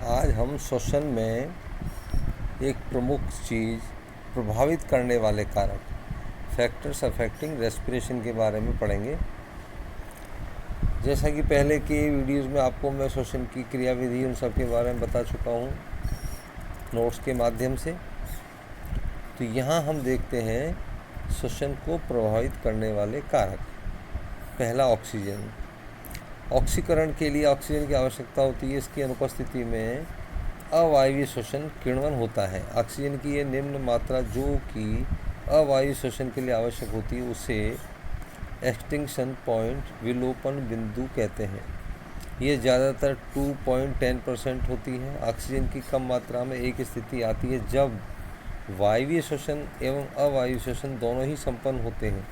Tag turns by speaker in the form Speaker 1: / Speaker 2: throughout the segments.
Speaker 1: आज हम श्वसन में एक प्रमुख चीज़ प्रभावित करने वाले कारक फैक्टर्स अफेक्टिंग रेस्पिरेशन के बारे में पढ़ेंगे। जैसा कि पहले के वीडियोज़ में आपको मैं श्वसन की क्रियाविधि उन सब के बारे में बता चुका हूँ नोट्स के माध्यम से। तो यहाँ हम देखते हैं श्वसन को प्रभावित करने वाले कारक। पहला, ऑक्सीजन। ऑक्सीकरण के लिए ऑक्सीजन की आवश्यकता होती है। इसकी अनुपस्थिति में अवायवीय श्वसन किण्वन होता है। ऑक्सीजन की यह निम्न मात्रा जो कि अवायवीय श्वसन के लिए आवश्यक होती है उसे एक्सटिंक्शन पॉइंट, विलोपन बिंदु कहते हैं। ये ज़्यादातर 2.10% होती है। ऑक्सीजन की कम मात्रा में एक स्थिति आती है जब वायवीय श्वसन एवं अवायवीय श्वसन दोनों ही संपन्न होते हैं।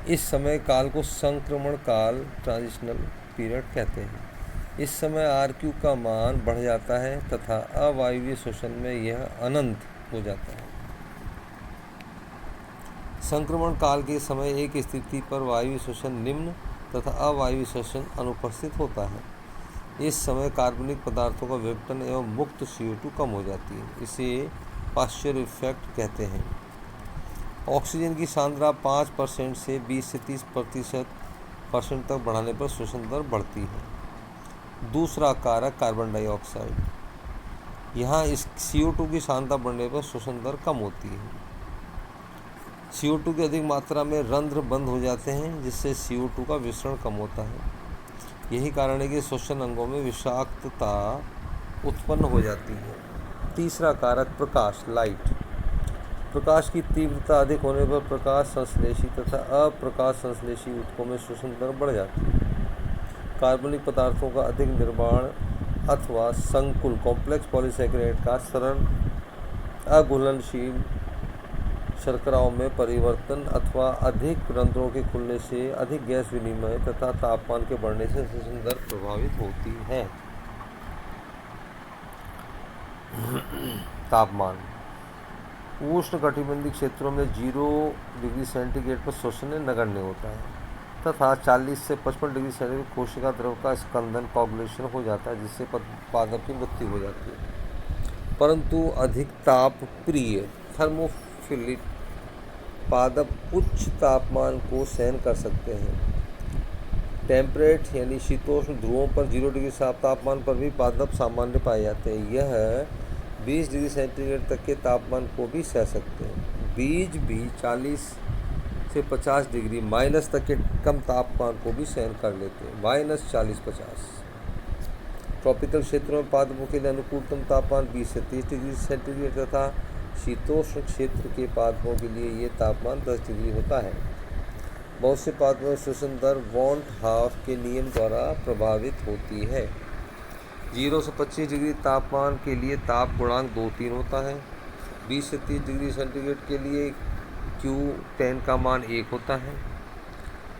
Speaker 1: इस समय काल को संक्रमण काल, ट्रांजिशनल पीरियड कहते हैं। इस समय RQ का मान बढ़ जाता है तथा अवायवीय श्वसन में यह अनंत हो जाता है। संक्रमण काल के समय एक स्थिति पर वायवीय श्वसन निम्न तथा अवायवीय श्वसन अनुपस्थित होता है। इस समय कार्बनिक पदार्थों का विघटन एवं मुक्त CO2 कम हो जाती है। इसे पाश्चर इफेक्ट कहते हैं। ऑक्सीजन की सांद्रता 5% से 20 से 30% तक बढ़ाने पर श्वसन दर बढ़ती है। दूसरा कारक, कार्बन डाइऑक्साइड। यहाँ इस CO2 की सांद्रता बढ़ने पर श्वसन दर कम होती है। CO2 की अधिक मात्रा में रंध्र बंद हो जाते हैं जिससे CO2 का विसरण कम होता है। यही कारण है कि श्वसन अंगों में विषाक्तता उत्पन्न हो जाती है। तीसरा कारक, प्रकाश, लाइट। प्रकाश की तीव्रता अधिक होने पर प्रकाश संश्लेषी तथा अप्रकाश संश्लेषी ऊतकों में श्वसन दर बढ़ जाती है। कार्बनिक पदार्थों का अधिक निर्माण अथवा संकुल, कॉम्प्लेक्स पॉलीसैकेराइड का सरल अघुलनशील शर्कराओं में परिवर्तन अथवा अधिक रंध्रों के खुलने से अधिक गैस विनिमय तथा तापमान के बढ़ने से श्वसन दर प्रभावित होती है। तापमान। उष्णकटिबंधीय क्षेत्रों में 0 डिग्री सेंटीग्रेड पर श्वसन नगण्य होता है तथा 40 से 55 डिग्री सेंटीग्रेड कोशिका द्रव का स्कंदन, कोगुलेशन हो जाता है जिससे पादप की मृत्यु हो जाती है। परंतु अधिक ताप प्रिय थर्मोफिलिक पादप उच्च तापमान को सहन कर सकते हैं। टेम्परेट यानी शीतोष्ण ध्रुवों पर 0 डिग्री तापमान पर भी पादप सामान्य पाए जाते हैं। यह 20 डिग्री सेंटीग्रेड तक के तापमान को भी सह सकते हैं। बीज भी 40 से 50 डिग्री माइनस तक के कम तापमान को भी सहन कर लेते हैं, -40-50। ट्रॉपिकल क्षेत्रों में पादपों के लिए अनुकूलतम तापमान 20 से 30 डिग्री सेंटीग्रेड तथा शीतोष्ण क्षेत्र के पादपों के लिए ये तापमान 10 डिग्री होता है। बहुत से पादपों में श्वसन दर वॉन्ट हाफ के नियम द्वारा प्रभावित होती है। 0 से 25 डिग्री तापमान के लिए ताप गुणांक 2-3 होता है। 20 से 30 डिग्री सेंटीग्रेड के लिए Q10 का मान 1 होता है।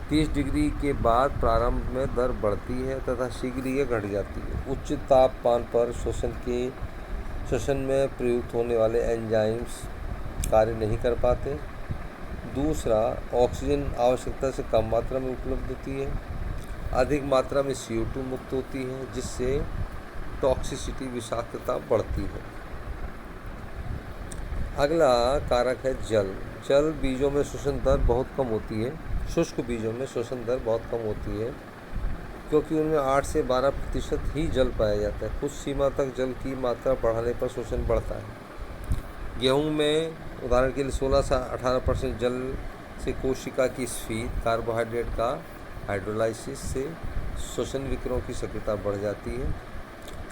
Speaker 1: 30 डिग्री के बाद प्रारंभ में दर बढ़ती है तथा शीघ्र ही घट जाती है। उच्च तापमान पर श्वसन में प्रयुक्त होने वाले एंजाइम्स कार्य नहीं कर पाते। दूसरा, ऑक्सीजन आवश्यकता से कम मात्रा में उपलब्ध होती है। अधिक मात्रा में CO2 मुक्त होती है जिससे टॉक्सिसिटी, विषाक्तता बढ़ती है। अगला कारक है जल। जल बीजों में श्वसन दर बहुत कम होती है। शुष्क बीजों में श्वसन दर बहुत कम होती है क्योंकि उनमें 8 से 12% ही जल पाया जाता है। कुछ सीमा तक जल की मात्रा बढ़ाने पर श्वसन बढ़ता है। गेहूं में उदाहरण के लिए 16 से 18% जल से कोशिका की स्फीत, कार्बोहाइड्रेट का हाइड्रोलाइसिस से श्वसन विकिरणों की सक्रियता बढ़ जाती है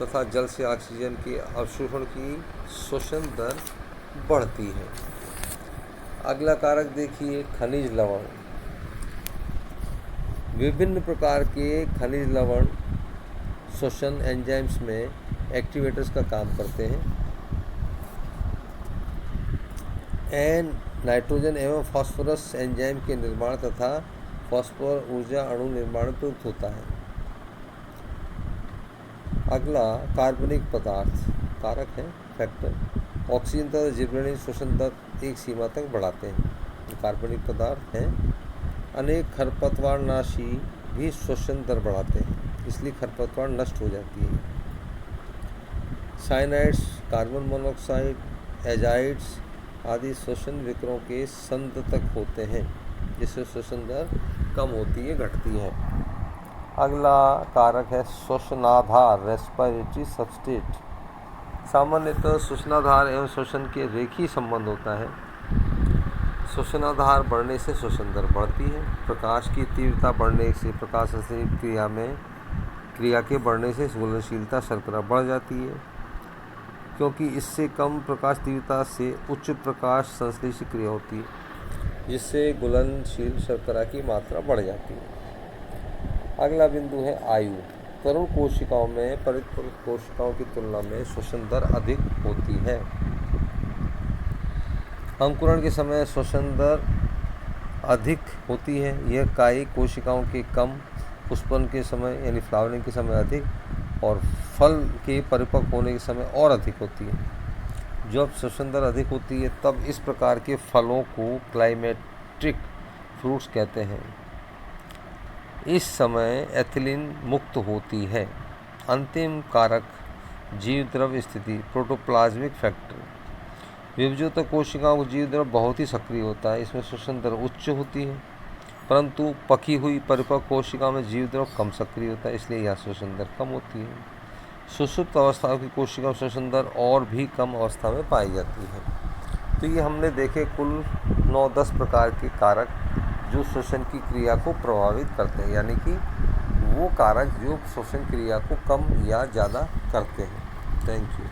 Speaker 1: तथा जल से ऑक्सीजन के अवशोषण की श्वसन दर बढ़ती है। अगला कारक देखिए, खनिज लवण। विभिन्न प्रकार के खनिज लवण श्वसन एंजाइम्स में एक्टिवेटर्स का काम करते हैं। नाइट्रोजन एवं फास्फोरस एंजाइम के निर्माण तथा फास्फोर ऊर्जा अणु निर्माण में प्रयुक्त होता है। अगला कार्बनिक पदार्थ कारक है, फैक्टर। ऑक्सीजन तथा जिबरेलिन श्वसन दर एक सीमा तक बढ़ाते हैं। कार्बनिक पदार्थ हैं। अनेक खरपतवारनाशी भी श्वसन दर बढ़ाते हैं, इसलिए खरपतवार नष्ट हो जाती है। साइनाइड्स, कार्बन मोनोऑक्साइड, एजाइड्स आदि श्वसन विकरों के संततक होते हैं, जिससे श्वसन दर कम होती है, घटती है। अगला कारक है श्वसनाधार, रेस्पिरेटरी सब्सट्रेट। सामान्यतः श्वसनाधार एवं श्वसन के रेखीय संबंध होता है। श्वसनाधार बढ़ने से श्वसन दर बढ़ती है। प्रकाश की तीव्रता बढ़ने से प्रकाश संश्लेषण क्रिया के बढ़ने से घुलनशीलता शर्करा बढ़ जाती है, क्योंकि इससे कम प्रकाश तीव्रता से उच्च प्रकाश संश्लेषण क्रिया होती है, जिससे घुलनशील शर्करा की मात्रा बढ़ जाती है। अगला बिंदु है आयु। तरुण कोशिकाओं में परिपक्व कोशिकाओं की तुलना में श्वसन दर अधिक होती है। अंकुरण के समय श्वसन दर अधिक होती है। यह कायिक कोशिकाओं के कम, पुष्पन के समय यानी फ्लावरिंग के समय अधिक और फल के परिपक्व होने के समय और अधिक होती है। जब श्वसन दर अधिक होती है तब इस प्रकार के फलों को क्लाइमेटिक फ्रूट्स कहते हैं। इस समय एथिलीन मुक्त होती है। अंतिम कारक जीवद्रव्य स्थिति, प्रोटोप्लाज्मिक फैक्टर। विभजित कोशिकाओं का जीवद्रव्य बहुत ही सक्रिय होता है। इसमें श्वसन दर उच्च होती है, परंतु पकी हुई परिपक्व कोशिका में जीवद्रव्य कम सक्रिय होता है, इसलिए यह श्वसन दर कम होती है। सुषुप्त अवस्था की कोशिका श्वसन दर और भी कम अवस्था में पाई जाती है। तो ये हमने देखे कुल 9-10 प्रकार के कारक जो श्वसन की क्रिया को प्रभावित करते हैं, यानी कि वो कारक जो श्वसन क्रिया को कम या ज़्यादा करते हैं। Thank you.